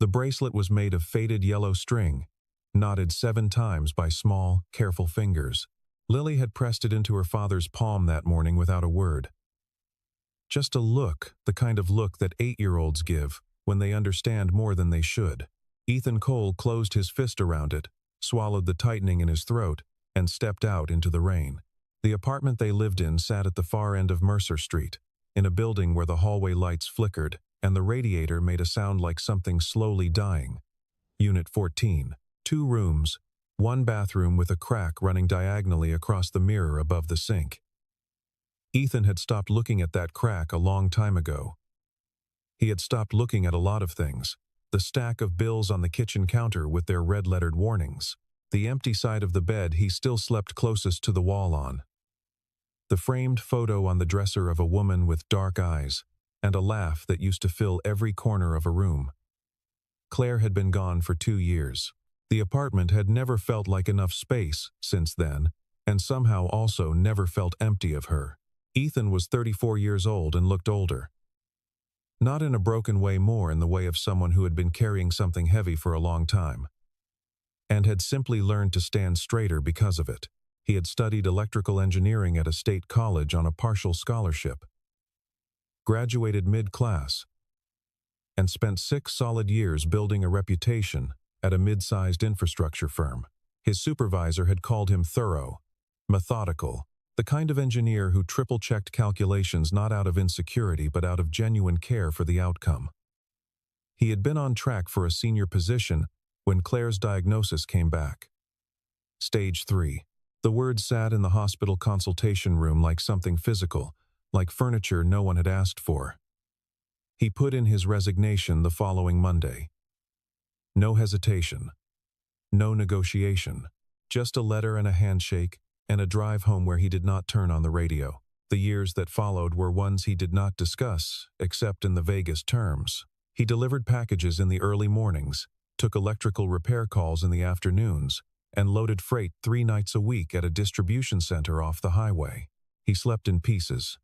The bracelet was made of faded yellow string, knotted 7 times by small, careful fingers. Lily had pressed it into her father's palm that morning without a word. Just a look, the kind of look that 8-year-olds give when they understand more than they should. Ethan Cole closed his fist around it, swallowed the tightening in his throat, and stepped out into the rain. The apartment they lived in sat at the far end of Mercer Street, in a building where the hallway lights flickered and the radiator made a sound like something slowly dying. Unit 14. 2 rooms, 1 bathroom with a crack running diagonally across the mirror above the sink. Ethan had stopped looking at that crack a long time ago. He had stopped looking at a lot of things. The stack of bills on the kitchen counter with their red-lettered warnings. The empty side of the bed he still slept closest to the wall on. The framed photo on the dresser of a woman with dark eyes, and a laugh that used to fill every corner of a room. Claire had been gone for 2 years. The apartment had never felt like enough space since then, and somehow also never felt empty of her. Ethan was 34 years old and looked older. Not in a broken way, more in the way of someone who had been carrying something heavy for a long time, and had simply learned to stand straighter because of it. He had studied electrical engineering at a state college on a partial scholarship, graduated mid-class, and spent 6 solid years building a reputation at a mid-sized infrastructure firm. His supervisor had called him thorough, methodical, the kind of engineer who triple-checked calculations not out of insecurity but out of genuine care for the outcome. He had been on track for a senior position when Claire's diagnosis came back. Stage 3. The word sat in the hospital consultation room like something physical, like furniture no one had asked for. He put in his resignation the following Monday. No hesitation. No negotiation. Just a letter and a handshake, and a drive home where he did not turn on the radio. The years that followed were ones he did not discuss, except in the vaguest terms. He delivered packages in the early mornings, took electrical repair calls in the afternoons, and loaded freight 3 nights a week at a distribution center off the highway. He slept in pieces.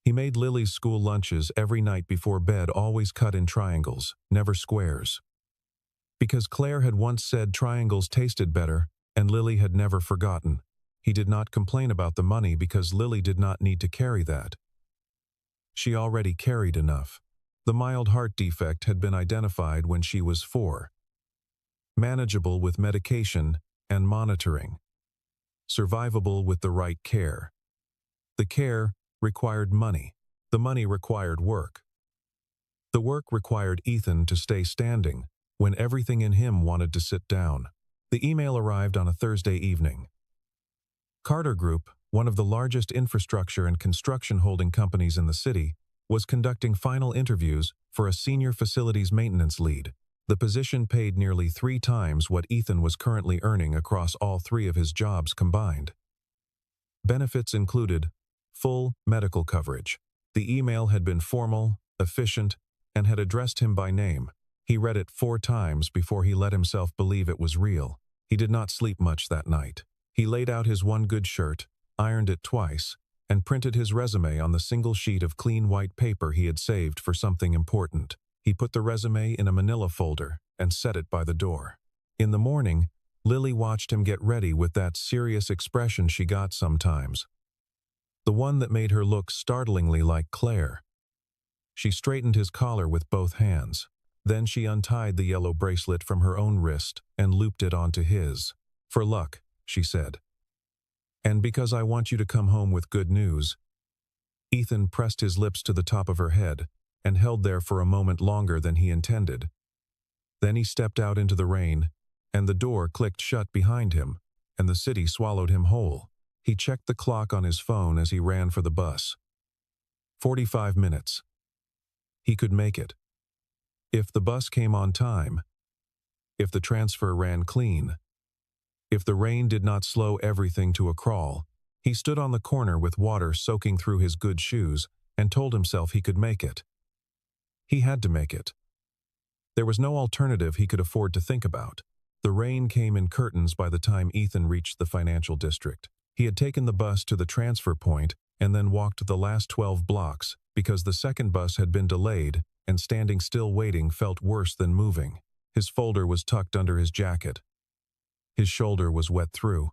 He made Lily's school lunches every night before bed, always cut in triangles, never squares. Because Claire had once said triangles tasted better, and Lily had never forgotten. He did not complain about the money because Lily did not need to carry that. She already carried enough. The mild heart defect had been identified when she was 4. Manageable with medication and monitoring. Survivable with the right care. The care required money. The money required work. The work required Ethan to stay standing when everything in him wanted to sit down. The email arrived on a Thursday evening. Carter Group, one of the largest infrastructure and construction holding companies in the city, was conducting final interviews for a senior facilities maintenance lead. The position paid nearly 3 times what Ethan was currently earning across all 3 of his jobs combined. Benefits included full medical coverage. The email had been formal, efficient, and had addressed him by name. He read it 4 times before he let himself believe it was real. He did not sleep much that night. He laid out his one good shirt, ironed it twice, and printed his resume on the single sheet of clean white paper he had saved for something important. He put the resume in a manila folder and set it by the door. In the morning, Lily watched him get ready with that serious expression she got sometimes. The one that made her look startlingly like Claire. She straightened his collar with both hands. Then she untied the yellow bracelet from her own wrist and looped it onto his. "For luck," she said. "And because I want you to come home with good news." Ethan pressed his lips to the top of her head and held there for a moment longer than he intended. Then he stepped out into the rain, and the door clicked shut behind him, and the city swallowed him whole. He checked the clock on his phone as he ran for the bus. 45 minutes. He could make it. If the bus came on time, if the transfer ran clean, if the rain did not slow everything to a crawl, he stood on the corner with water soaking through his good shoes and told himself he could make it. He had to make it. There was no alternative he could afford to think about. The rain came in curtains by the time Ethan reached the financial district. He had taken the bus to the transfer point and then walked the last 12 blocks because the second bus had been delayed, and standing still waiting felt worse than moving. His folder was tucked under his jacket. His shoulder was wet through.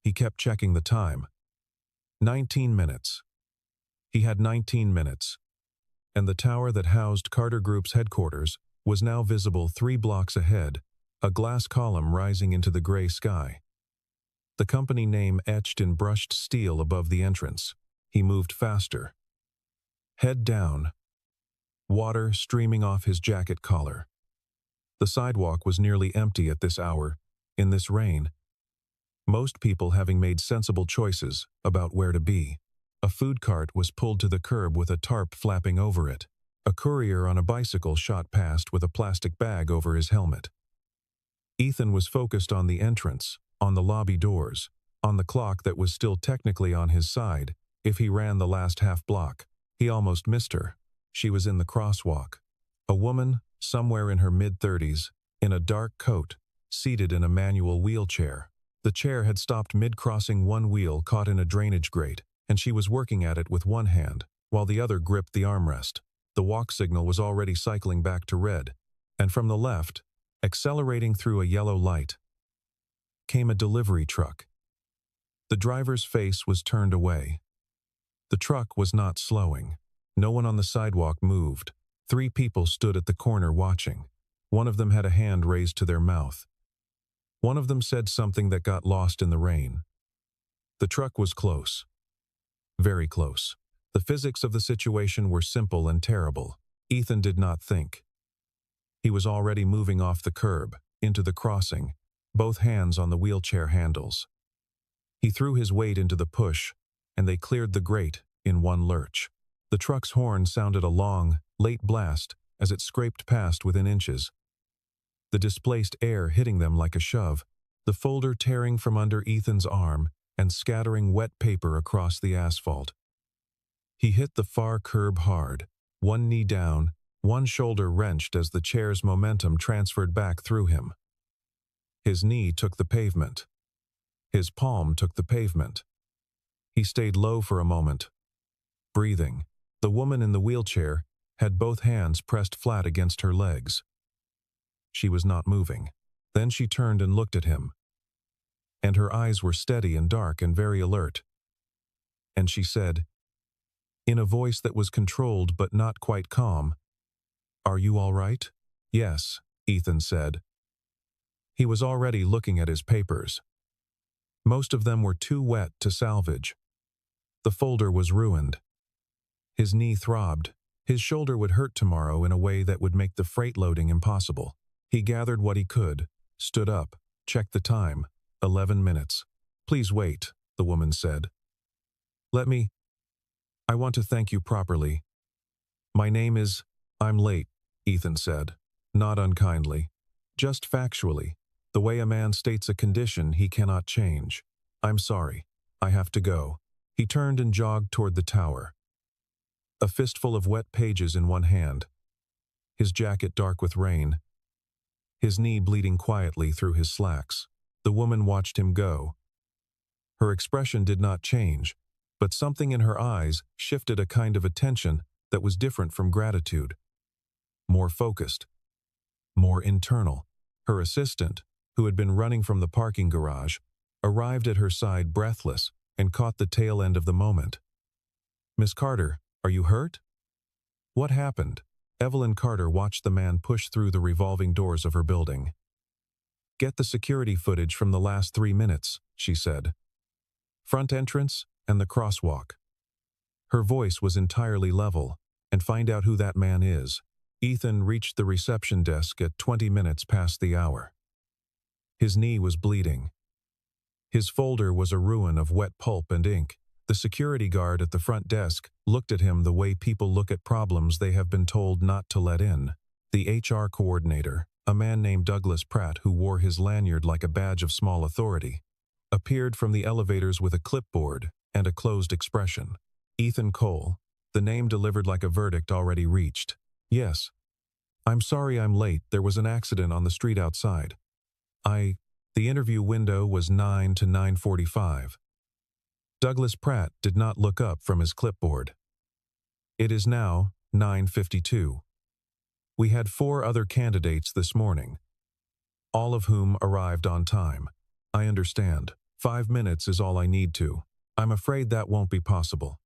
He kept checking the time. 19 minutes. He had 19 minutes. And the tower that housed Carter Group's headquarters was now visible 3 blocks ahead, a glass column rising into the gray sky. The company name etched in brushed steel above the entrance. He moved faster. Head down. Water streaming off his jacket collar. The sidewalk was nearly empty at this hour, in this rain. Most people having made sensible choices about where to be. A food cart was pulled to the curb with a tarp flapping over it. A courier on a bicycle shot past with a plastic bag over his helmet. Ethan was focused on the entrance, on the lobby doors, on the clock that was still technically on his side. If he ran the last half block, he almost missed her. She was in the crosswalk. A woman, somewhere in her mid-30s, in a dark coat, seated in a manual wheelchair. The chair had stopped mid-crossing, one wheel caught in a drainage grate, and she was working at it with one hand, while the other gripped the armrest. The walk signal was already cycling back to red, and from the left, accelerating through a yellow light, came a delivery truck. The driver's face was turned away. The truck was not slowing. No one on the sidewalk moved. 3 people stood at the corner watching. One of them had a hand raised to their mouth. One of them said something that got lost in the rain. The truck was close. Very close. The physics of the situation were simple and terrible. Ethan did not think. He was already moving off the curb, into the crossing, both hands on the wheelchair handles. He threw his weight into the push, and they cleared the grate in one lurch. The truck's horn sounded a long, late blast as it scraped past within inches. The displaced air hitting them like a shove, the folder tearing from under Ethan's arm and scattering wet paper across the asphalt. He hit the far curb hard, one knee down, one shoulder wrenched as the chair's momentum transferred back through him. His knee took the pavement. His palm took the pavement. He stayed low for a moment, breathing. The woman in the wheelchair had both hands pressed flat against her legs. She was not moving. Then she turned and looked at him. And her eyes were steady and dark and very alert. And she said, in a voice that was controlled but not quite calm, "Are you all right?" "Yes," Ethan said. He was already looking at his papers. Most of them were too wet to salvage. The folder was ruined. His knee throbbed. His shoulder would hurt tomorrow in a way that would make the freight loading impossible. He gathered what he could, stood up, checked the time. 11 minutes. "Please wait," the woman said. I want to thank you properly." "My name is—" "I'm late," Ethan said, not unkindly. Just factually, the way a man states a condition he cannot change. "I'm sorry. I have to go." He turned and jogged toward the tower. A fistful of wet pages in one hand. His jacket dark with rain. His knee bleeding quietly through his slacks. The woman watched him go. Her expression did not change, but something in her eyes shifted, a kind of attention that was different from gratitude. More focused. More internal. Her assistant, who had been running from the parking garage, arrived at her side breathless and caught the tail end of the moment. "Miss Carter, are you hurt?" "What happened?" Evelyn Carter watched the man push through the revolving doors of her building. "Get the security footage from the last 3 minutes," she said. "Front entrance and the crosswalk." Her voice was entirely level, "and find out who that man is." Ethan reached the reception desk at 20 minutes past the hour. His knee was bleeding. His folder was a ruin of wet pulp and ink. The security guard at the front desk looked at him the way people look at problems they have been told not to let in. The HR coordinator, a man named Douglas Pratt who wore his lanyard like a badge of small authority, appeared from the elevators with a clipboard and a closed expression. Ethan Cole, the name delivered like a verdict already reached. "Yes. I'm sorry I'm late. There was an accident on the street outside. The interview window was 9 to 9:45. Douglas Pratt did not look up from his clipboard. It is now 9:52. We had 4 other candidates this morning, all of whom arrived on time. I understand. 5 minutes is all I need to. I'm afraid that won't be possible.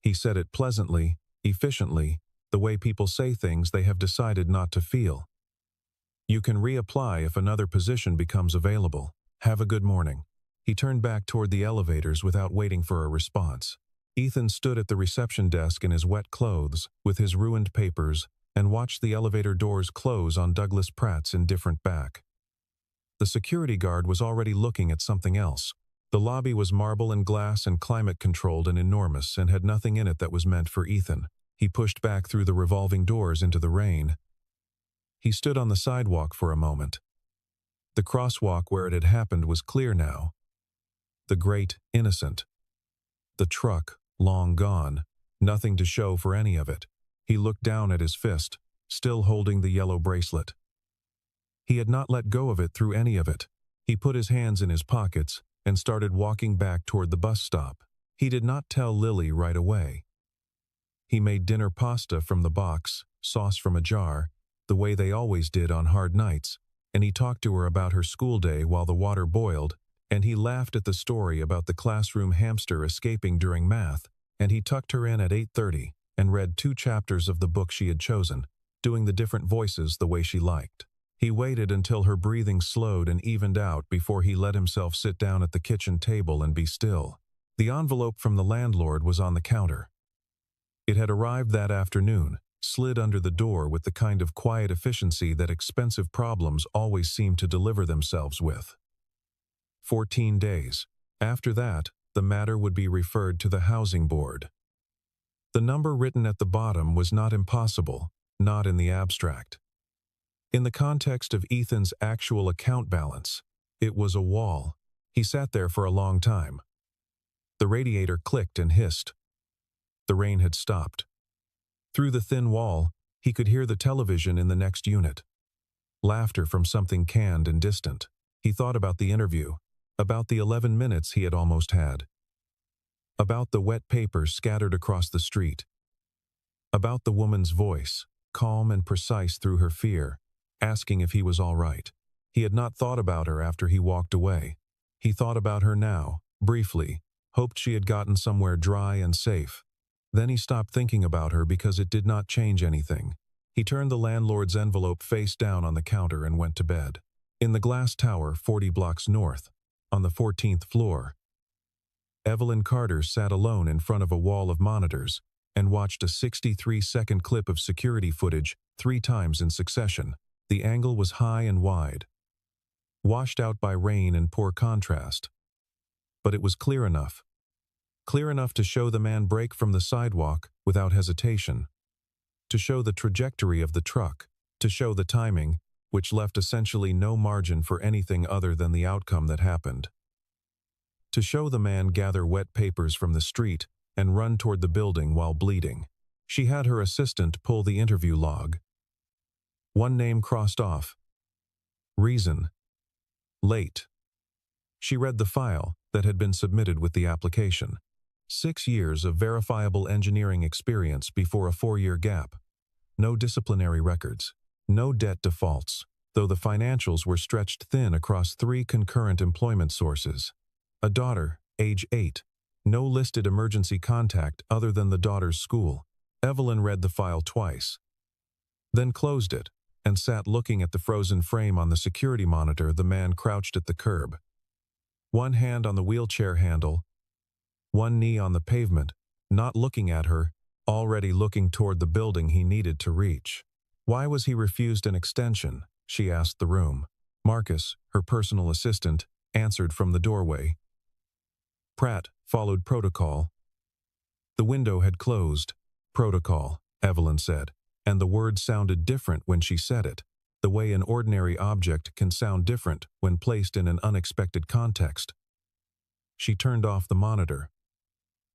He said it pleasantly, efficiently, the way people say things they have decided not to feel. You can reapply if another position becomes available. Have a good morning. He turned back toward the elevators without waiting for a response. Ethan stood at the reception desk in his wet clothes, with his ruined papers, and watched the elevator doors close on Douglas Pratt's indifferent back. The security guard was already looking at something else. The lobby was marble and glass and climate-controlled and enormous and had nothing in it that was meant for Ethan. He pushed back through the revolving doors into the rain. He stood on the sidewalk for a moment. The crosswalk where it had happened was clear now. The great innocent. The truck, long gone, nothing to show for any of it. He looked down at his fist, still holding the yellow bracelet. He had not let go of it through any of it. He put his hands in his pockets and started walking back toward the bus stop. He did not tell Lily right away. He made dinner pasta from the box, sauce from a jar, the way they always did on hard nights, and he talked to her about her school day while the water boiled, and he laughed at the story about the classroom hamster escaping during math, and he tucked her in at 8:30 and read 2 chapters of the book she had chosen, doing the different voices the way she liked. He waited until her breathing slowed and evened out before he let himself sit down at the kitchen table and be still. The envelope from the landlord was on the counter. It had arrived that afternoon, slid under the door with the kind of quiet efficiency that expensive problems always seem to deliver themselves with. 14 days. After that, the matter would be referred to the housing board. The number written at the bottom was not impossible, not in the abstract. In the context of Ethan's actual account balance, it was a wall. He sat there for a long time. The radiator clicked and hissed. The rain had stopped. Through the thin wall, he could hear the television in the next unit. Laughter from something canned and distant. He thought about the interview, about the 11 minutes he had almost had, about the wet paper scattered across the street, about the woman's voice, calm and precise through her fear, asking if he was all right. He had not thought about her after he walked away. He thought about her now, briefly, hoped she had gotten somewhere dry and safe. Then he stopped thinking about her because it did not change anything. He turned the landlord's envelope face down on the counter and went to bed. In the glass tower 40 blocks north, on the 14th floor, Evelyn Carter sat alone in front of a wall of monitors and watched a 63-second clip of security footage 3 times in succession. The angle was high and wide, washed out by rain and poor contrast. But it was clear enough to show the man break from the sidewalk without hesitation, to show the trajectory of the truck, to show the timing, which left essentially no margin for anything other than the outcome that happened. To show the man gather wet papers from the street and run toward the building while bleeding. She had her assistant pull the interview log. One name crossed off. Reason. Late. She read the file that had been submitted with the application. 6 years of verifiable engineering experience before a 4-year gap. No disciplinary records. No debt defaults, though the financials were stretched thin across 3 concurrent employment sources. A daughter, age 8. No listed emergency contact other than the daughter's school. Evelyn read the file twice, then closed it, and sat looking at the frozen frame on the security monitor the man crouched at the curb. One hand on the wheelchair handle, one knee on the pavement, not looking at her, already looking toward the building he needed to reach. Why was he refused an extension? She asked the room. Marcus, her personal assistant, answered from the doorway. Pratt followed protocol. The window had closed. Protocol, Evelyn said, and the word sounded different when she said it, the way an ordinary object can sound different when placed in an unexpected context. She turned off the monitor.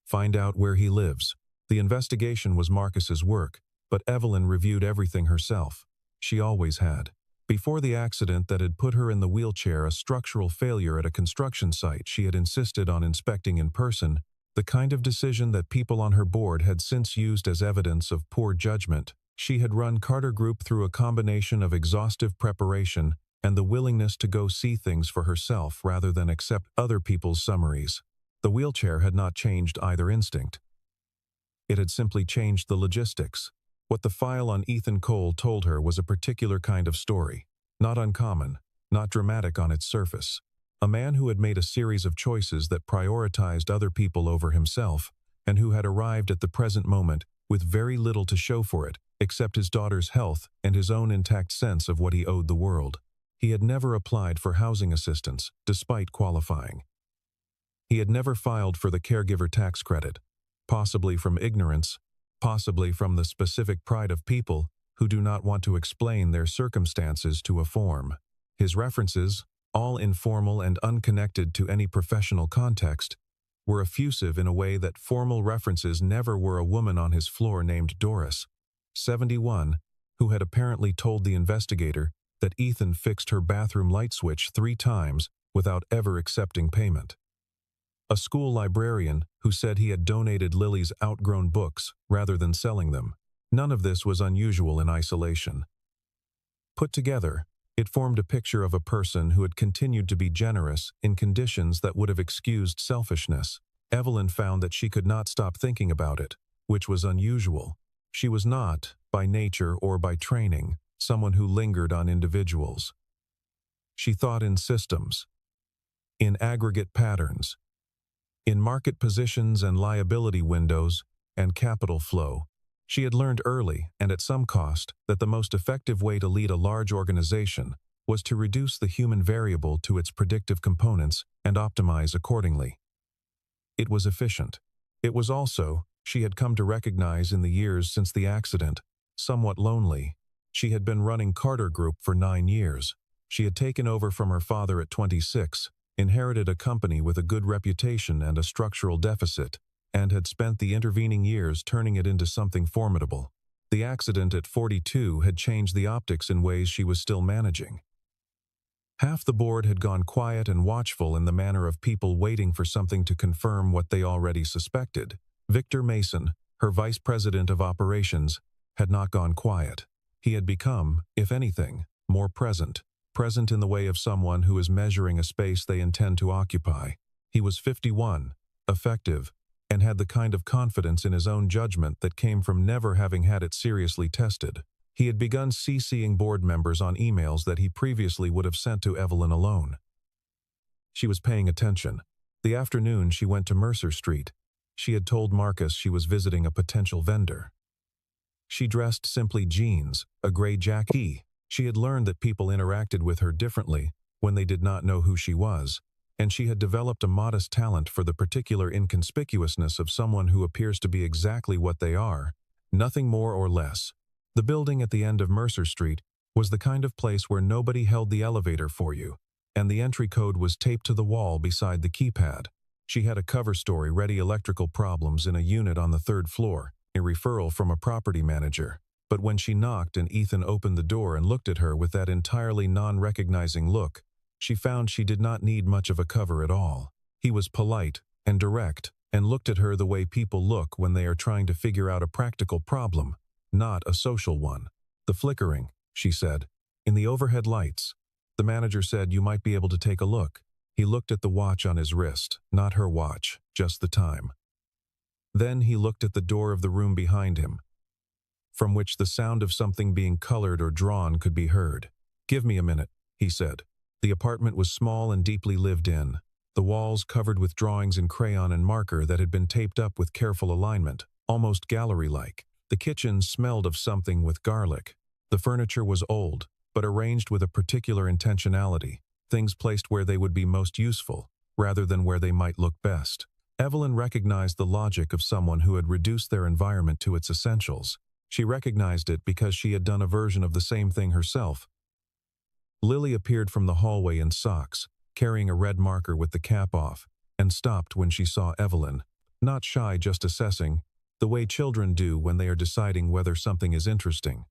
Find out where he lives. The investigation was Marcus's work, but Evelyn reviewed everything herself. She always had. Before the accident that had put her in the wheelchair, a structural failure at a construction site she had insisted on inspecting in person, the kind of decision that people on her board had since used as evidence of poor judgment. She had run Carter Group through a combination of exhaustive preparation and the willingness to go see things for herself rather than accept other people's summaries. The wheelchair had not changed either instinct. It had simply changed the logistics. What the file on Ethan Cole told her was a particular kind of story, not uncommon, not dramatic on its surface. A man who had made a series of choices that prioritized other people over himself, and who had arrived at the present moment with very little to show for it, except his daughter's health and his own intact sense of what he owed the world. He had never applied for housing assistance, despite qualifying. He had never filed for the caregiver tax credit, possibly from ignorance, possibly from the specific pride of people who do not want to explain their circumstances to a form. His references, all informal and unconnected to any professional context, were effusive in a way that formal references never were. A woman on his floor named Doris, 71, who had apparently told the investigator that Ethan fixed her bathroom light switch 3 times without ever accepting payment. A school librarian who said he had donated Lily's outgrown books rather than selling them. None of this was unusual in isolation. Put together, it formed a picture of a person who had continued to be generous in conditions that would have excused selfishness. Evelyn found that she could not stop thinking about it, which was unusual. She was not, by nature or by training, someone who lingered on individuals. She thought in systems, in aggregate patterns, in market positions and liability windows and capital flow. She had learned early, and at some cost, that the most effective way to lead a large organization was to reduce the human variable to its predictive components and optimize accordingly. It was efficient. It was also, she had come to recognize in the years since the accident, somewhat lonely. She had been running Carter Group for 9 years. She had taken over from her father at 26, inherited a company with a good reputation and a structural deficit, and had spent the intervening years turning it into something formidable. The accident at 42 had changed the optics in ways she was still managing. Half the board had gone quiet and watchful in the manner of people waiting for something to confirm what they already suspected. Victor Mason, her vice president of operations, had not gone quiet. He had become, if anything, more present in the way of someone who is measuring a space they intend to occupy. He was 51, effective, and had the kind of confidence in his own judgment that came from never having had it seriously tested. He had begun CCing board members on emails that he previously would have sent to Evelyn alone. She was paying attention. The afternoon she went to Mercer Street. She had told Marcus she was visiting a potential vendor. She dressed simply jeans, a gray jacket. She had learned that people interacted with her differently when they did not know who she was, and she had developed a modest talent for the particular inconspicuousness of someone who appears to be exactly what they are, nothing more or less. The building at the end of Mercer Street was the kind of place where nobody held the elevator for you, and the entry code was taped to the wall beside the keypad. She had a cover story ready: electrical problems in a unit on the 3rd floor, a referral from a property manager. But when she knocked and Ethan opened the door and looked at her with that entirely non-recognizing look, she found she did not need much of a cover at all. He was polite and direct and looked at her the way people look when they are trying to figure out a practical problem, not a social one. "The flickering," she said, "in the overhead lights. The manager said you might be able to take a look." He looked at the watch on his wrist, not her watch, just the time. Then he looked at the door of the room behind him, from which the sound of something being colored or drawn could be heard. "Give me a minute," he said. The apartment was small and deeply lived in, the walls covered with drawings in crayon and marker that had been taped up with careful alignment, almost gallery-like. The kitchen smelled of something with garlic. The furniture was old, but arranged with a particular intentionality, things placed where they would be most useful, rather than where they might look best. Evelyn recognized the logic of someone who had reduced their environment to its essentials. She recognized it because she had done a version of the same thing herself. Lily appeared from the hallway in socks, carrying a red marker with the cap off, and stopped when she saw Evelyn, not shy, just assessing, the way children do when they are deciding whether something is interesting.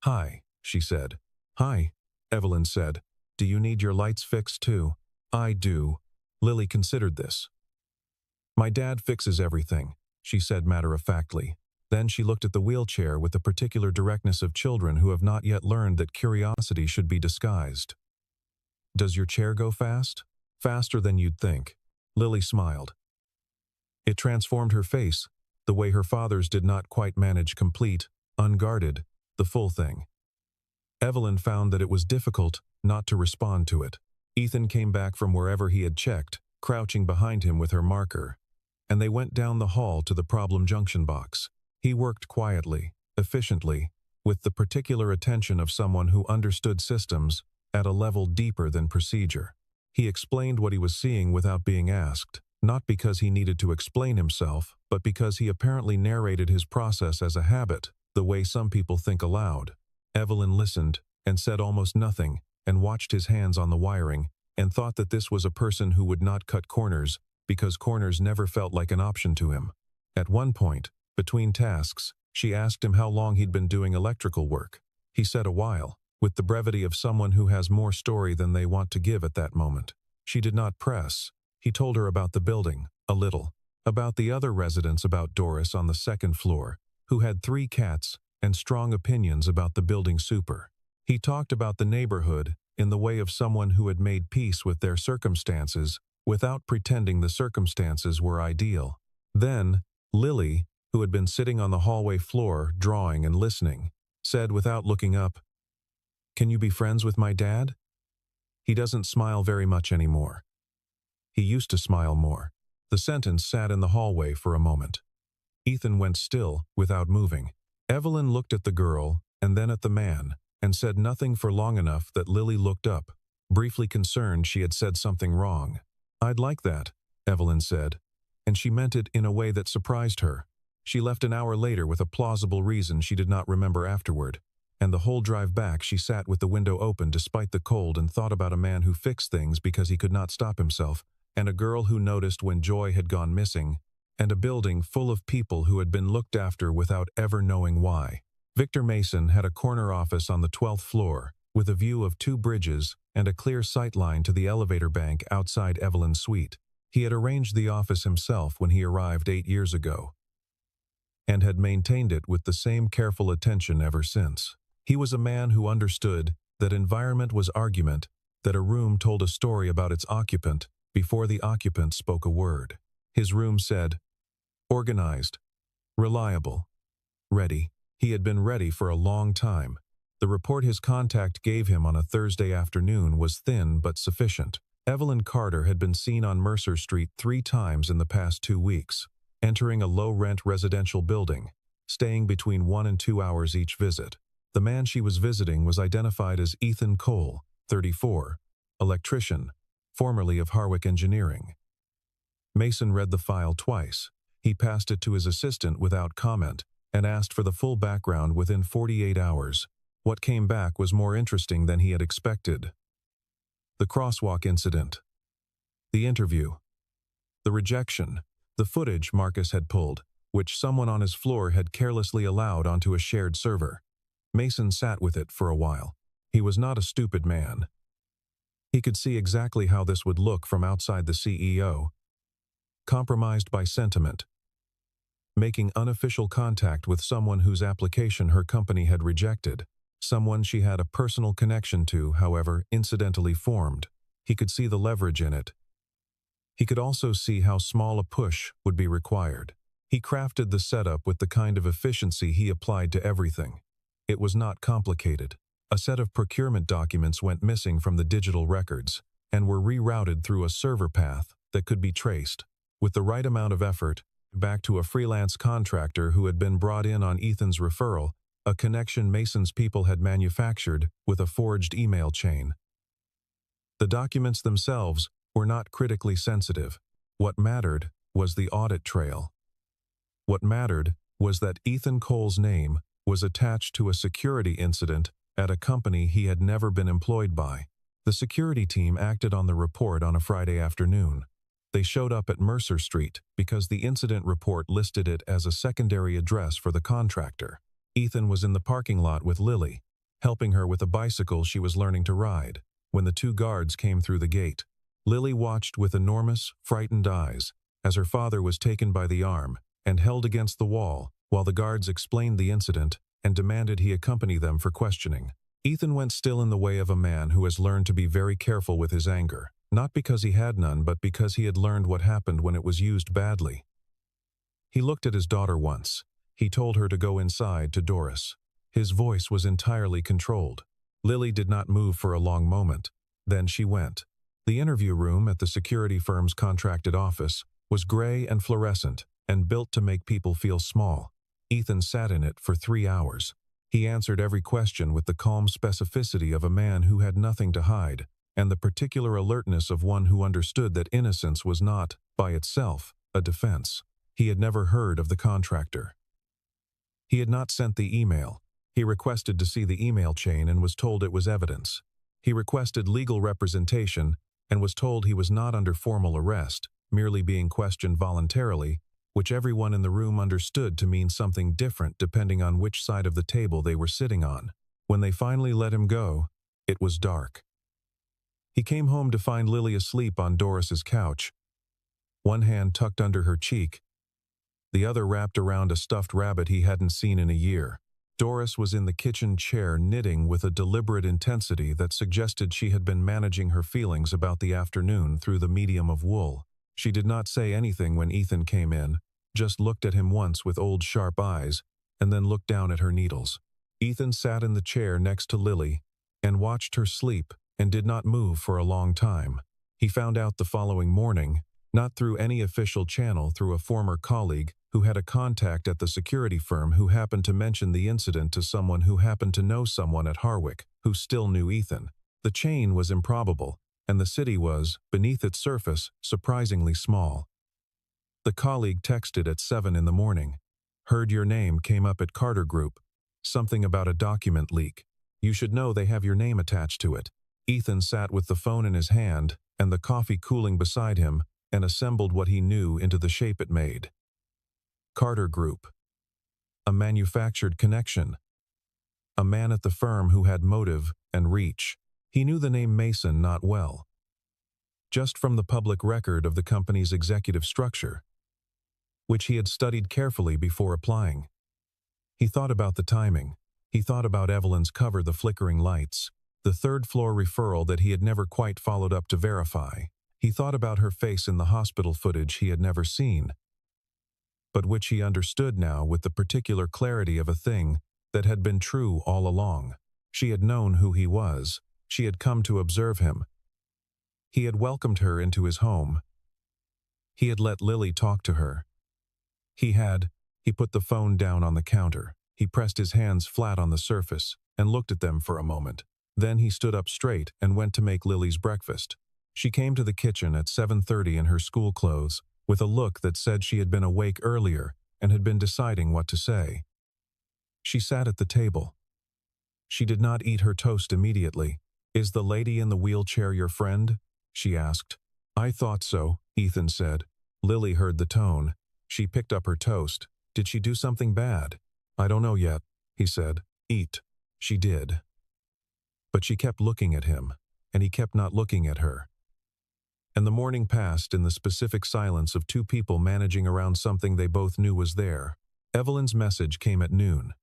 "Hi," she said. "Hi," Evelyn said. "Do you need your lights fixed too?" "I do." Lily considered this. "My dad fixes everything," she said matter-of-factly. Then she looked at the wheelchair with the particular directness of children who have not yet learned that curiosity should be disguised. "Does your chair go fast?" "Faster than you'd think." Lily smiled. It transformed her face, the way her father's did not quite manage complete, unguarded, the full thing. Evelyn found that it was difficult not to respond to it. Ethan came back from wherever he had checked, crouching behind him with her marker, and they went down the hall to the problem junction box. He worked quietly, efficiently, with the particular attention of someone who understood systems at a level deeper than procedure. He explained what he was seeing without being asked, not because he needed to explain himself, but because he apparently narrated his process as a habit, the way some people think aloud. Evelyn listened and said almost nothing, and watched his hands on the wiring, and thought that this was a person who would not cut corners, because corners never felt like an option to him. At one point, between tasks, she asked him how long he'd been doing electrical work. He said a while, with the brevity of someone who has more story than they want to give at that moment. She did not press. He told her about the building, a little, about the other residents, about Doris on the second floor, who had 3 cats, and strong opinions about the building super. He talked about the neighborhood in the way of someone who had made peace with their circumstances without pretending the circumstances were ideal. Then, Lily, who had been sitting on the hallway floor, drawing and listening, said without looking up, "Can you be friends with my dad? He doesn't smile very much anymore. He used to smile more." The sentence sat in the hallway for a moment. Ethan went still, without moving. Evelyn looked at the girl, and then at the man, and said nothing for long enough that Lily looked up, briefly concerned she had said something wrong. "I'd like that," Evelyn said, and she meant it in a way that surprised her. She left an hour later with a plausible reason she did not remember afterward, and the whole drive back she sat with the window open despite the cold and thought about a man who fixed things because he could not stop himself, and a girl who noticed when Joy had gone missing, and a building full of people who had been looked after without ever knowing why. Victor Mason had a corner office on the 12th floor, with a view of 2 bridges and a clear sight line to the elevator bank outside Evelyn's suite. He had arranged the office himself when he arrived 8 years ago, and had maintained it with the same careful attention ever since. He was a man who understood that environment was argument, that a room told a story about its occupant before the occupant spoke a word. His room said, organized, reliable, ready. He had been ready for a long time. The report his contact gave him on a Thursday afternoon was thin but sufficient. Evelyn Carter had been seen on Mercer Street 3 times in the past 2 weeks, entering a low-rent residential building, staying between 1 and 2 hours each visit. The man she was visiting was identified as Ethan Cole, 34, electrician, formerly of Harwick Engineering. Mason read the file twice. He passed it to his assistant without comment and asked for the full background within 48 hours. What came back was more interesting than he had expected. The crosswalk incident. The interview. The rejection. The footage Marcus had pulled, which someone on his floor had carelessly allowed onto a shared server. Mason sat with it for a while. He was not a stupid man. He could see exactly how this would look from outside the CEO. Compromised by sentiment. Making unofficial contact with someone whose application her company had rejected. Someone she had a personal connection to, however, incidentally formed. He could see the leverage in it. He could also see how small a push would be required. He crafted the setup with the kind of efficiency he applied to everything. It was not complicated. A set of procurement documents went missing from the digital records and were rerouted through a server path that could be traced, with the right amount of effort, back to a freelance contractor who had been brought in on Ethan's referral, a connection Mason's people had manufactured with a forged email chain. The documents themselves were not critically sensitive. What mattered was the audit trail. What mattered was that Ethan Cole's name was attached to a security incident at a company he had never been employed by. The security team acted on the report on a Friday afternoon. They showed up at Mercer Street because the incident report listed it as a secondary address for the contractor. Ethan was in the parking lot with Lily, helping her with a bicycle she was learning to ride, when the two guards came through the gate. Lily watched with enormous, frightened eyes as her father was taken by the arm and held against the wall while the guards explained the incident and demanded he accompany them for questioning. Ethan went still in the way of a man who has learned to be very careful with his anger, not because he had none but because he had learned what happened when it was used badly. He looked at his daughter once. He told her to go inside to Doris. His voice was entirely controlled. Lily did not move for a long moment. Then she went. The interview room at the security firm's contracted office was gray and fluorescent and built to make people feel small. Ethan sat in it for 3 hours. He answered every question with the calm specificity of a man who had nothing to hide, and the particular alertness of one who understood that innocence was not, by itself, a defense. He had never heard of the contractor. He had not sent the email. He requested to see the email chain and was told it was evidence. He requested legal representation and was told he was not under formal arrest, merely being questioned voluntarily, which everyone in the room understood to mean something different depending on which side of the table they were sitting on. When they finally let him go, it was dark. He came home to find Lily asleep on Doris's couch, one hand tucked under her cheek, the other wrapped around a stuffed rabbit he hadn't seen in a year. Doris was in the kitchen chair knitting with a deliberate intensity that suggested she had been managing her feelings about the afternoon through the medium of wool. She did not say anything when Ethan came in, just looked at him once with old sharp eyes, and then looked down at her needles. Ethan sat in the chair next to Lily and watched her sleep and did not move for a long time. He found out the following morning, not through any official channel, through a former colleague who had a contact at the security firm who happened to mention the incident to someone who happened to know someone at Harwick who still knew Ethan. The chain was improbable, and the city was, beneath its surface, surprisingly small. The colleague texted at 7 in the morning. Heard your name came up at Carter Group. Something about a document leak. You should know they have your name attached to it. Ethan sat with the phone in his hand and the coffee cooling beside him and assembled what he knew into the shape it made. Carter Group. A manufactured connection. A man at the firm who had motive and reach. He knew the name Mason not well, just from the public record of the company's executive structure, which he had studied carefully before applying. He thought about the timing. He thought about Evelyn's cover, the flickering lights, the third-floor referral that he had never quite followed up to verify. He thought about her face in the hospital footage he had never seen, but which he understood now with the particular clarity of a thing that had been true all along. She had known who he was. She had come to observe him. He had welcomed her into his home. He had let Lily talk to her. He put the phone down on the counter. He pressed his hands flat on the surface and looked at them for a moment. Then he stood up straight and went to make Lily's breakfast. She came to the kitchen at 7:30 in her school clothes, with a look that said she had been awake earlier and had been deciding what to say. She sat at the table. She did not eat her toast immediately. Is the lady in the wheelchair your friend? She asked. I thought so, Ethan said. Lily heard the tone. She picked up her toast. Did she do something bad? I don't know yet, he said. Eat. She did. But she kept looking at him, and he kept not looking at her. And the morning passed in the specific silence of two people managing around something they both knew was there. Evelyn's message came at noon.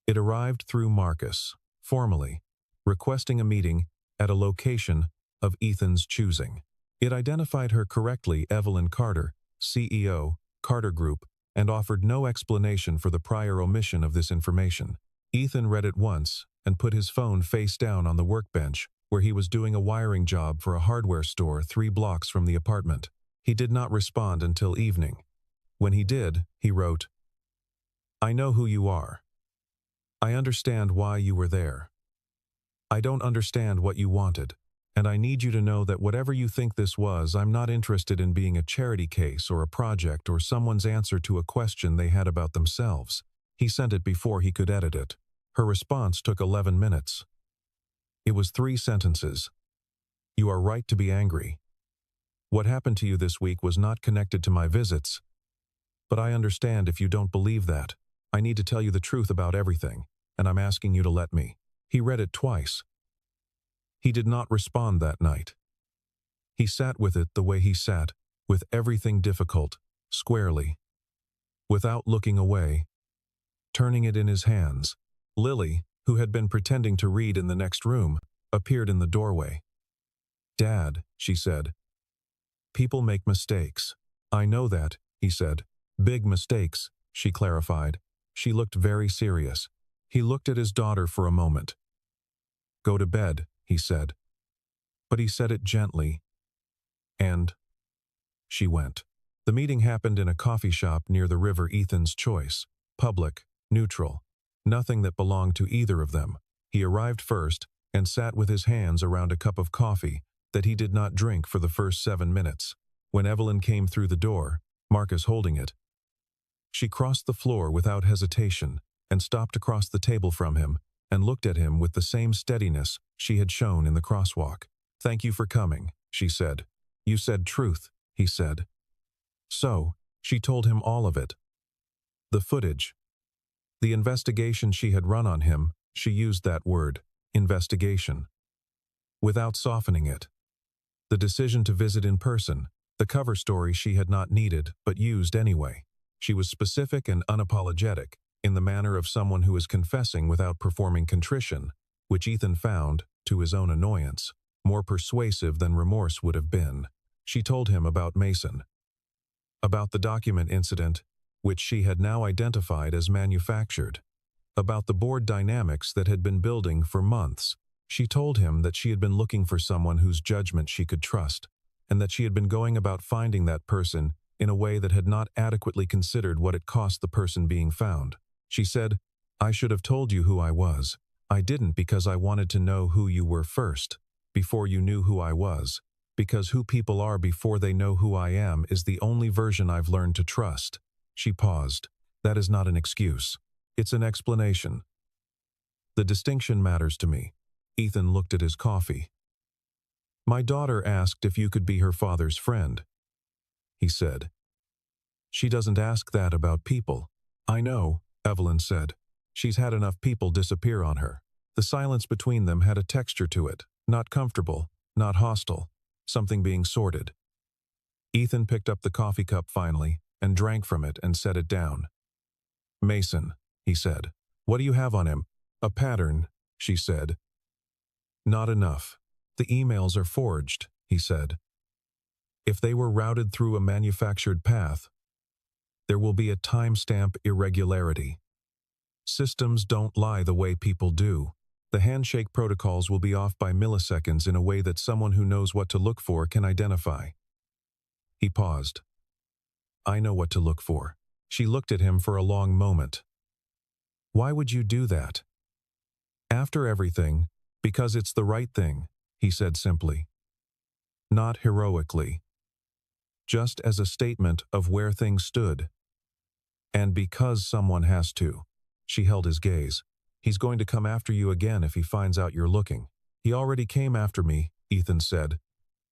It arrived through Marcus, formally, requesting a meeting at a location of Ethan's choosing. It identified her correctly, Evelyn Carter, CEO, Carter Group, and offered no explanation for the prior omission of this information. Ethan read it once and put his phone face down on the workbench, where he was doing a wiring job for a hardware store 3 blocks from the apartment. He did not respond until evening. When he did, he wrote, I know who you are. I understand why you were there. I don't understand what you wanted, and I need you to know that whatever you think this was, I'm not interested in being a charity case or a project or someone's answer to a question they had about themselves. He sent it before he could edit it. Her response took 11 minutes. It was 3 sentences. You are right to be angry. What happened to you this week was not connected to my visits. But I understand if you don't believe that. I need to tell you the truth about everything, and I'm asking you to let me. He read it twice. He did not respond that night. He sat with it the way he sat, with everything difficult, squarely, without looking away, turning it in his hands. Lily, who had been pretending to read in the next room, appeared in the doorway. "Dad," she said. "People make mistakes." "I know that," he said. "Big mistakes," she clarified. She looked very serious. He looked at his daughter for a moment. "Go to bed," he said. But he said it gently. And she went. The meeting happened in a coffee shop near the river. Ethan's choice. Public, neutral. Nothing that belonged to either of them. He arrived first and sat with his hands around a cup of coffee that he did not drink for the first 7 minutes. When Evelyn came through the door, Marcus holding it, she crossed the floor without hesitation and stopped across the table from him and looked at him with the same steadiness she had shown in the crosswalk. "Thank you for coming," she said. "You said truth," he said. So, she told him all of it. The footage. The investigation she had run on him, she used that word, investigation, without softening it. The decision to visit in person, the cover story she had not needed but used anyway. She was specific and unapologetic, in the manner of someone who is confessing without performing contrition, which Ethan found, to his own annoyance, more persuasive than remorse would have been. She told him about Mason, about the document incident, which she had now identified as manufactured, about the board dynamics that had been building for months. She told him that she had been looking for someone whose judgment she could trust, and that she had been going about finding that person in a way that had not adequately considered what it cost the person being found. She said, "I should have told you who I was. I didn't because I wanted to know who you were first, before you knew who I was, because who people are before they know who I am is the only version I've learned to trust." She paused. "That is not an excuse. It's an explanation. The distinction matters to me." Ethan looked at his coffee. "My daughter asked if you could be her father's friend," he said. "She doesn't ask that about people." "I know," Evelyn said. "She's had enough people disappear on her." The silence between them had a texture to it, not comfortable, not hostile, something being sorted. Ethan picked up the coffee cup finally and drank from it and set it down. "Mason," he said. "What do you have on him?" "A pattern," she said. "Not enough. The emails are forged," he said. "If they were routed through a manufactured path, there will be a timestamp irregularity. Systems don't lie the way people do. The handshake protocols will be off by milliseconds in a way that someone who knows what to look for can identify." He paused. "I know what to look for." She looked at him for a long moment. "Why would you do that?" "After everything, because it's the right thing," he said simply. Not heroically. Just as a statement of where things stood. "And because someone has to." She held his gaze. "He's going to come after you again if he finds out you're looking." "He already came after me," Ethan said.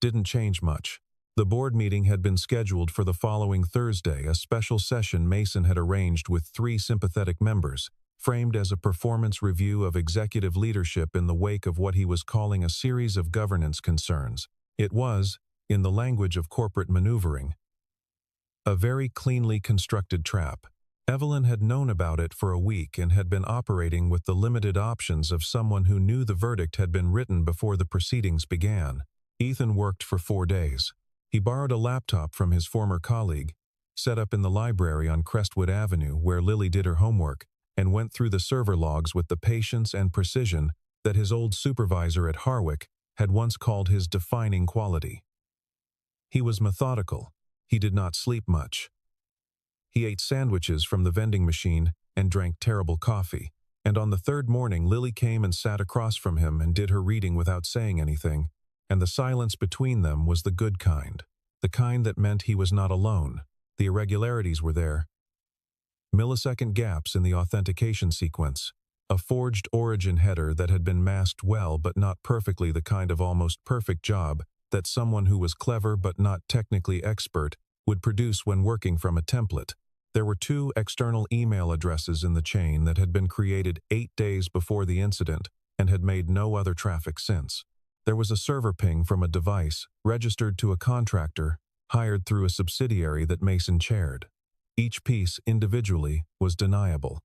"Didn't change much." The board meeting had been scheduled for the following Thursday, a special session Mason had arranged with 3 sympathetic members, framed as a performance review of executive leadership in the wake of what he was calling a series of governance concerns. It was, in the language of corporate maneuvering, a very cleanly constructed trap. Evelyn had known about it for a week and had been operating with the limited options of someone who knew the verdict had been written before the proceedings began. Ethan worked for 4 days. He borrowed a laptop from his former colleague, set up in the library on Crestwood Avenue where Lily did her homework, and went through the server logs with the patience and precision that his old supervisor at Harwick had once called his defining quality. He was methodical. He did not sleep much. He ate sandwiches from the vending machine and drank terrible coffee. And on the 3rd morning, Lily came and sat across from him and did her reading without saying anything, and the silence between them was the good kind, the kind that meant he was not alone. The irregularities were there. Millisecond gaps in the authentication sequence, a forged origin header that had been masked well but not perfectly, the kind of almost perfect job that someone who was clever but not technically expert would produce when working from a template. There were 2 external email addresses in the chain that had been created 8 days before the incident, and had made no other traffic since. There was a server ping from a device registered to a contractor hired through a subsidiary that Mason chaired. Each piece individually was deniable.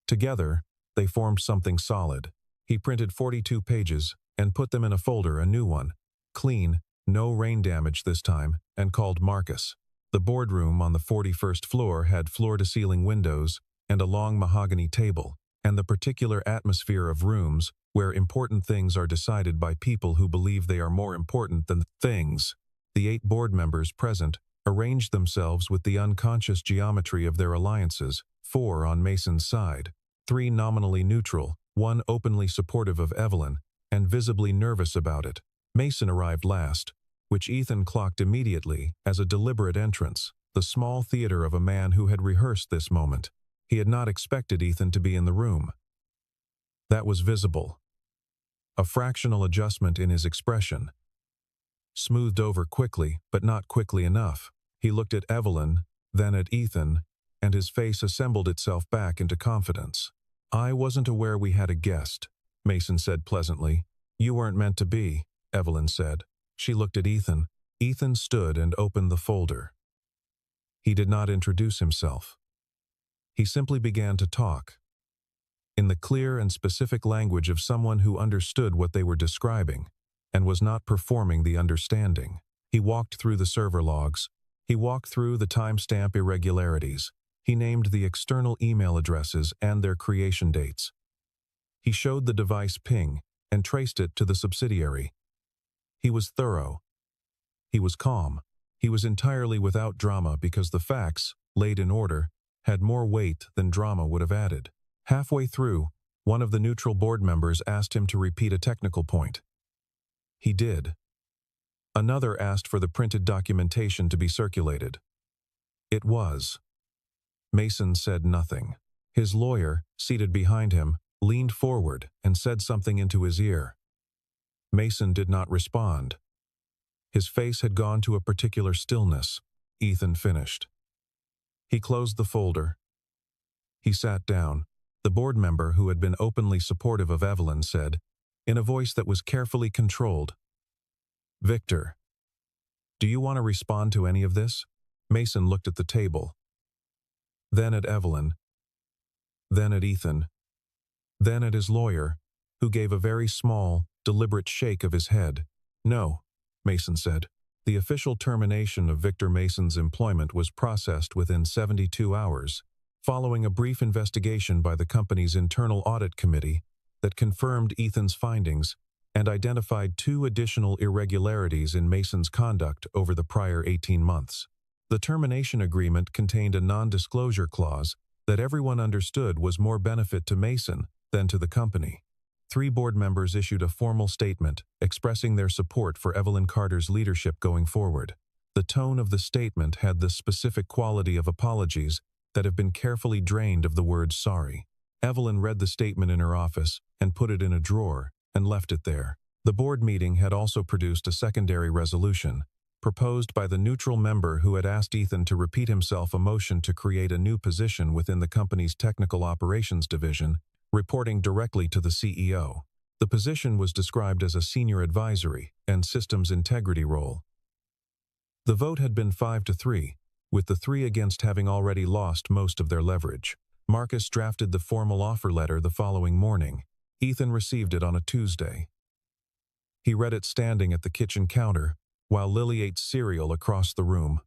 Together, they formed something solid. He printed 42 pages and put them in a folder, a new one, clean, no rain damage this time, and called Marcus. The boardroom on the 41st floor had floor-to-ceiling windows and a long mahogany table, and the particular atmosphere of rooms where important things are decided by people who believe they are more important than things. The 8 board members present arranged themselves with the unconscious geometry of their alliances, 4 on Mason's side, 3 nominally neutral, 1 openly supportive of Evelyn, and visibly nervous about it. Mason arrived last, which Ethan clocked immediately as a deliberate entrance, the small theater of a man who had rehearsed this moment. He had not expected Ethan to be in the room. That was visible. A fractional adjustment in his expression. Smoothed over quickly, but not quickly enough. He looked at Evelyn, then at Ethan, and his face assembled itself back into confidence. "I wasn't aware we had a guest," Mason said pleasantly. "You weren't meant to be," Evelyn said. She looked at Ethan. Ethan stood and opened the folder. He did not introduce himself. He simply began to talk, in the clear and specific language of someone who understood what they were describing, and was not performing the understanding. He walked through the server logs. He walked through the timestamp irregularities. He named the external email addresses and their creation dates. He showed the device ping and traced it to the subsidiary. He was thorough. He was calm. He was entirely without drama because the facts, laid in order, had more weight than drama would have added. Halfway through, one of the neutral board members asked him to repeat a technical point. He did. Another asked for the printed documentation to be circulated. It was. Mason said nothing. His lawyer, seated behind him, leaned forward and said something into his ear. Mason did not respond. His face had gone to a particular stillness. Ethan finished. He closed the folder. He sat down. The board member who had been openly supportive of Evelyn said, in a voice that was carefully controlled, "Victor, do you want to respond to any of this?" Mason looked at the table, then at Evelyn, then at Ethan, then at his lawyer, who gave a very small, deliberate shake of his head. "No," Mason said. The official termination of Victor Mason's employment was processed within 72 hours, following a brief investigation by the company's internal audit committee that confirmed Ethan's findings and identified 2 additional irregularities in Mason's conduct over the prior 18 months. The termination agreement contained a non-disclosure clause that everyone understood was more benefit to Mason than to the company. 3 board members issued a formal statement expressing their support for Evelyn Carter's leadership going forward. The tone of the statement had the specific quality of apologies that have been carefully drained of the word sorry. Evelyn read the statement in her office and put it in a drawer and left it there. The board meeting had also produced a secondary resolution, proposed by the neutral member who had asked Ethan to repeat himself, a motion to create a new position within the company's technical operations division, reporting directly to the CEO. The position was described as a senior advisory and systems integrity role. The vote had been 5-3, with the 3 against having already lost most of their leverage. Marcus drafted the formal offer letter the following morning. Ethan received it on a Tuesday. He read it standing at the kitchen counter while Lily ate cereal across the room,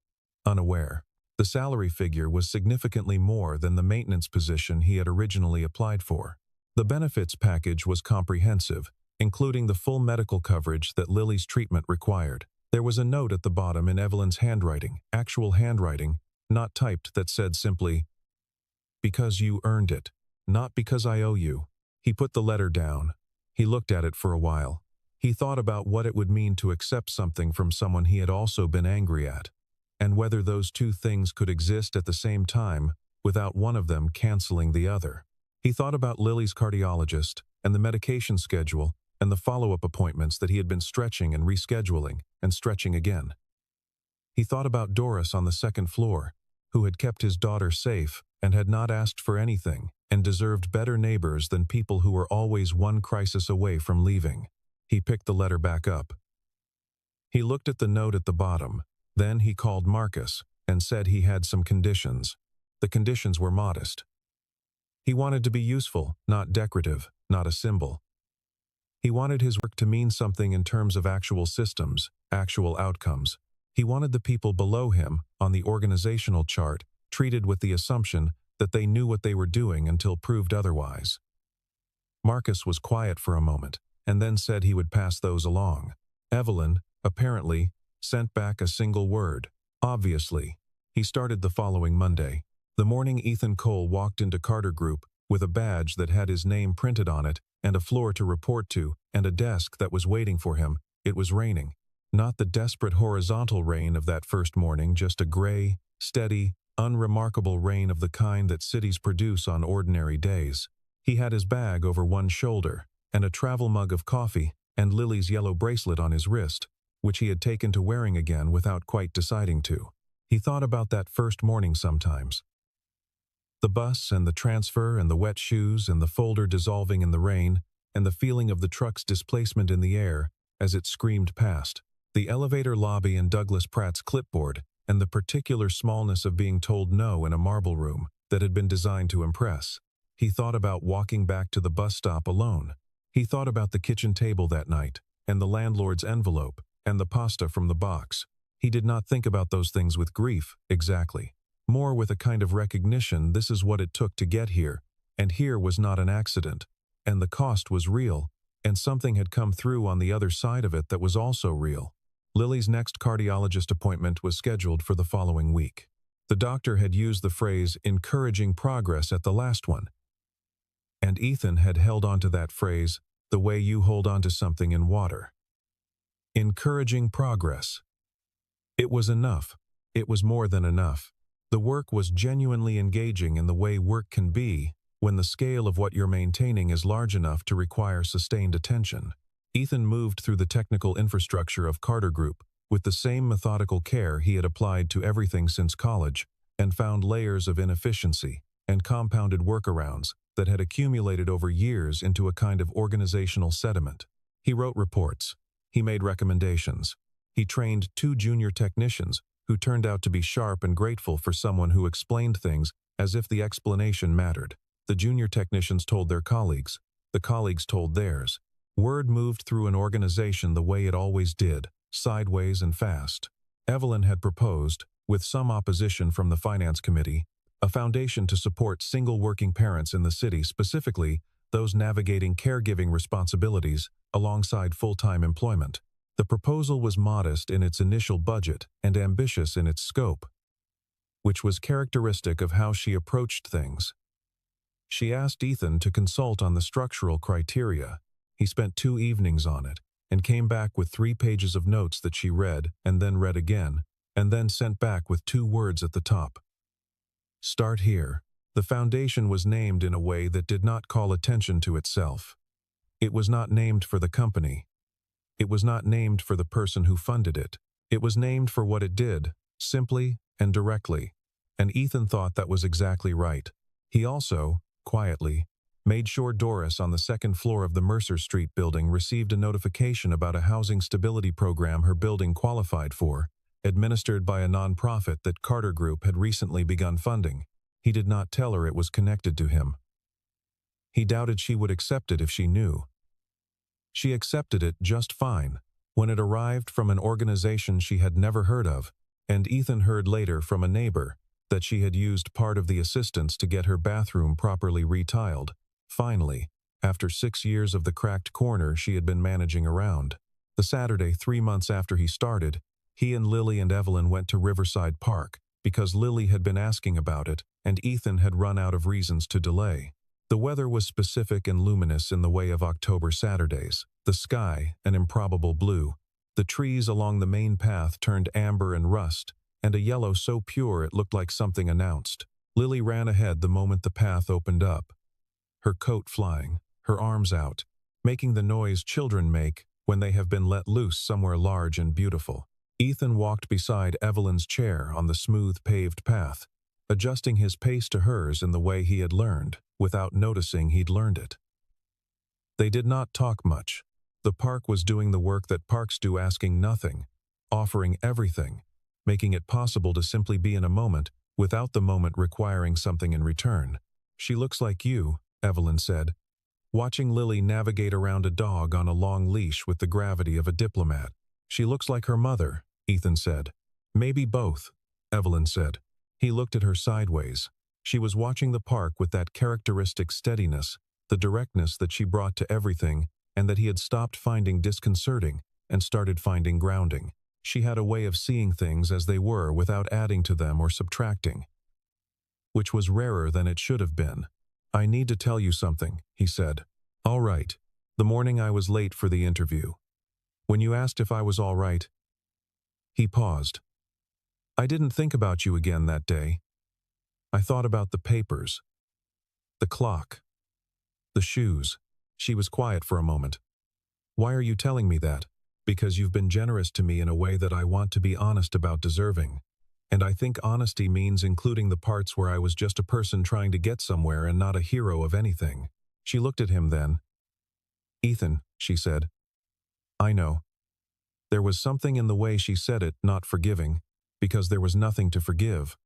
unaware. The salary figure was significantly more than the maintenance position he had originally applied for. The benefits package was comprehensive, including the full medical coverage that Lily's treatment required. There was a note at the bottom in Evelyn's handwriting, actual handwriting, not typed, that said simply, "Because you earned it, not because I owe you." He put the letter down. He looked at it for a while. He thought about what it would mean to accept something from someone he had also been angry at, and whether those 2 things could exist at the same time without one of them canceling the other. He thought about Lily's cardiologist and the medication schedule and the follow-up appointments that he had been stretching and rescheduling and stretching again. He thought about Doris on the 2nd floor, who had kept his daughter safe and had not asked for anything, and deserved better neighbors than people who were always one crisis away from leaving. He picked the letter back up. He looked at the note at the bottom. Then he called Marcus and said he had some conditions. The conditions were modest. He wanted to be useful, not decorative, not a symbol. He wanted his work to mean something in terms of actual systems, actual outcomes. He wanted the people below him, on the organizational chart, treated with the assumption that they knew what they were doing until proved otherwise. Marcus was quiet for a moment, and then said he would pass those along. Evelyn, apparently, sent back a single word. Obviously. He started the following Monday. The morning Ethan Cole walked into Carter Group with a badge that had his name printed on it and a floor to report to and a desk that was waiting for him. It was raining. Not the desperate horizontal rain of that first morning, just a gray, steady, unremarkable rain of the kind that cities produce on ordinary days. He had his bag over one shoulder and a travel mug of coffee and Lily's yellow bracelet on his wrist, which he had taken to wearing again without quite deciding to. He thought about that first morning sometimes. The bus and the transfer and the wet shoes and the folder dissolving in the rain and the feeling of the truck's displacement in the air as it screamed past. The elevator lobby and Douglas Pratt's clipboard and the particular smallness of being told no in a marble room that had been designed to impress. He thought about walking back to the bus stop alone. He thought about the kitchen table that night and the landlord's envelope and the pasta from the box. He did not think about those things with grief, exactly. More with a kind of recognition this is what it took to get here, and here was not an accident, and the cost was real, and something had come through on the other side of it that was also real. Lily's next cardiologist appointment was scheduled for the following week. The doctor had used the phrase encouraging progress at the last one, and Ethan had held onto that phrase the way you hold onto something in water. Encouraging progress. It was enough. It was more than enough. The work was genuinely engaging in the way work can be when the scale of what you're maintaining is large enough to require sustained attention. Ethan moved through the technical infrastructure of Carter Group with the same methodical care he had applied to everything since college and found layers of inefficiency and compounded workarounds that had accumulated over years into a kind of organizational sediment. He wrote reports. He made recommendations. He trained 2 junior technicians who turned out to be sharp and grateful for someone who explained things as if the explanation mattered. The junior technicians told their colleagues. The colleagues told theirs. Word moved through an organization the way it always did, sideways and fast. Evelyn had proposed, with some opposition from the finance committee, a foundation to support single working parents in the city, specifically those navigating caregiving responsibilities alongside full-time employment. The proposal was modest in its initial budget and ambitious in its scope, which was characteristic of how she approached things. She asked Ethan to consult on the structural criteria. He spent 2 evenings on it and came back with 3 pages of notes that she read and then read again, and then sent back with 2 words at the top. Start here. The foundation was named in a way that did not call attention to itself. It was not named for the company. It was not named for the person who funded it. It was named for what it did, simply and directly. And Ethan thought that was exactly right. He also, quietly, made sure Doris on the 2nd floor of the Mercer Street building received a notification about a housing stability program her building qualified for, administered by a nonprofit that Carter Group had recently begun funding. He did not tell her it was connected to him. He doubted she would accept it if she knew. She accepted it just fine when it arrived from an organization she had never heard of, and Ethan heard later from a neighbor that she had used part of the assistance to get her bathroom properly retiled. Finally, after 6 years of the cracked corner she had been managing around. The Saturday 3 months after he started, he and Lily and Evelyn went to Riverside Park because Lily had been asking about it and Ethan had run out of reasons to delay. The weather was specific and luminous in the way of October Saturdays. The sky, an improbable blue. The trees along the main path turned amber and rust, and a yellow so pure it looked like something announced. Lily ran ahead the moment the path opened up, her coat flying, her arms out, making the noise children make when they have been let loose somewhere large and beautiful. Ethan walked beside Evelyn's chair on the smooth paved path. adjusting his pace to hers in the way he had learned, without noticing he'd learned it. They did not talk much. The park was doing the work that parks do, asking nothing, offering everything, making it possible to simply be in a moment without the moment requiring something in return. "She looks like you," Evelyn said, watching Lily navigate around a dog on a long leash with the gravity of a diplomat. "She looks like her mother," Ethan said. "Maybe both," Evelyn said. He looked at her sideways. She was watching the park with that characteristic steadiness, the directness that she brought to everything, and that he had stopped finding disconcerting and started finding grounding. She had a way of seeing things as they were without adding to them or subtracting, which was rarer than it should have been. "I need to tell you something," he said. "All right. The morning I was late for the interview. When you asked if I was all right." He paused. "I didn't think about you again that day. I thought about the papers, the clock, the shoes." She was quiet for a moment. "Why are you telling me that?" "Because you've been generous to me in a way that I want to be honest about deserving. And I think honesty means including the parts where I was just a person trying to get somewhere and not a hero of anything." She looked at him then. "Ethan," she said. "I know." There was something in the way she said it, not forgiving, because there was nothing to forgive.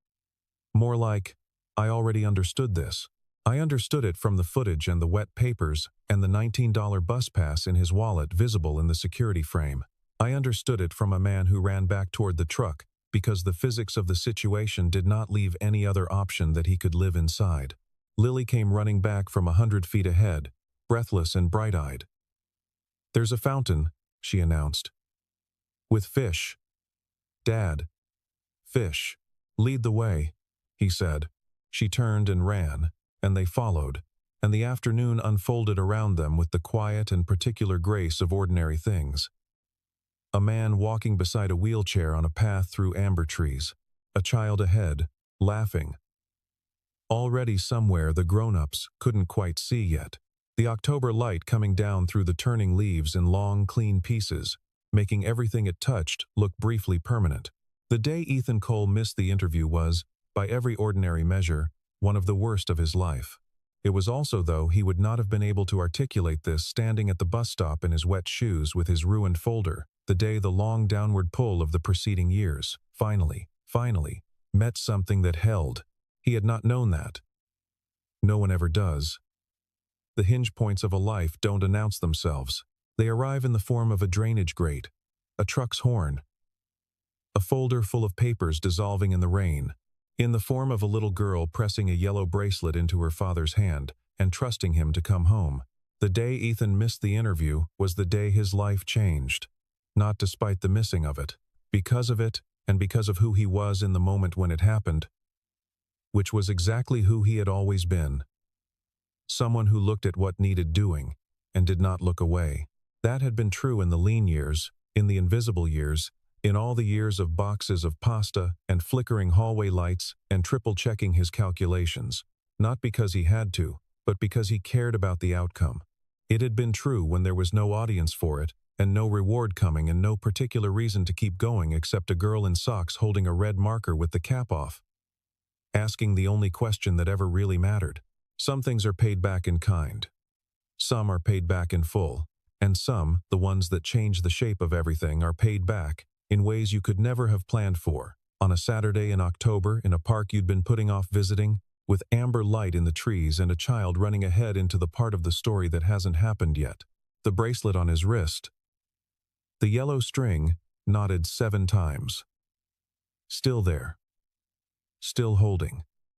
More like, "I already understood this. I understood it from the footage and the wet papers and the $19 bus pass in his wallet visible in the security frame. I understood it from a man who ran back toward the truck because the physics of the situation did not leave any other option that he could live inside." Lily came running back from 100 feet ahead, breathless and bright-eyed. "There's a fountain," she announced. "With fish. Dad. Fish. Lead the way," he said. She turned and ran, and they followed, and the afternoon unfolded around them with the quiet and particular grace of ordinary things. A man walking beside a wheelchair on a path through amber trees, a child ahead, laughing. Already somewhere the grown-ups couldn't quite see yet. The October light coming down through the turning leaves in long, clean pieces, making everything it touched look briefly permanent. The day Ethan Cole missed the interview was, by every ordinary measure, one of the worst of his life. It was also, though, he would not have been able to articulate this standing at the bus stop in his wet shoes with his ruined folder, the day the long downward pull of the preceding years, finally, met something that held. He had not known that. No one ever does. The hinge points of a life don't announce themselves. They arrive in the form of a drainage grate, a truck's horn, a folder full of papers dissolving in the rain, in the form of a little girl pressing a yellow bracelet into her father's hand and trusting him to come home. The day Ethan missed the interview was the day his life changed. Not despite the missing of it. Because of it, and because of who he was in the moment when it happened, which was exactly who he had always been. Someone who looked at what needed doing, and did not look away. That had been true in the lean years, in the invisible years, in all the years of boxes of pasta and flickering hallway lights and triple-checking his calculations, not because he had to, but because he cared about the outcome. It had been true when there was no audience for it, and no reward coming and no particular reason to keep going except a girl in socks holding a red marker with the cap off, asking the only question that ever really mattered. Some things are paid back in kind. Some are paid back in full, and some, the ones that change the shape of everything, are paid back in ways you could never have planned for. On a Saturday in October, in a park you'd been putting off visiting, with amber light in the trees and a child running ahead into the part of the story that hasn't happened yet. The bracelet on his wrist. The yellow string, knotted 7 times. Still there. Still holding.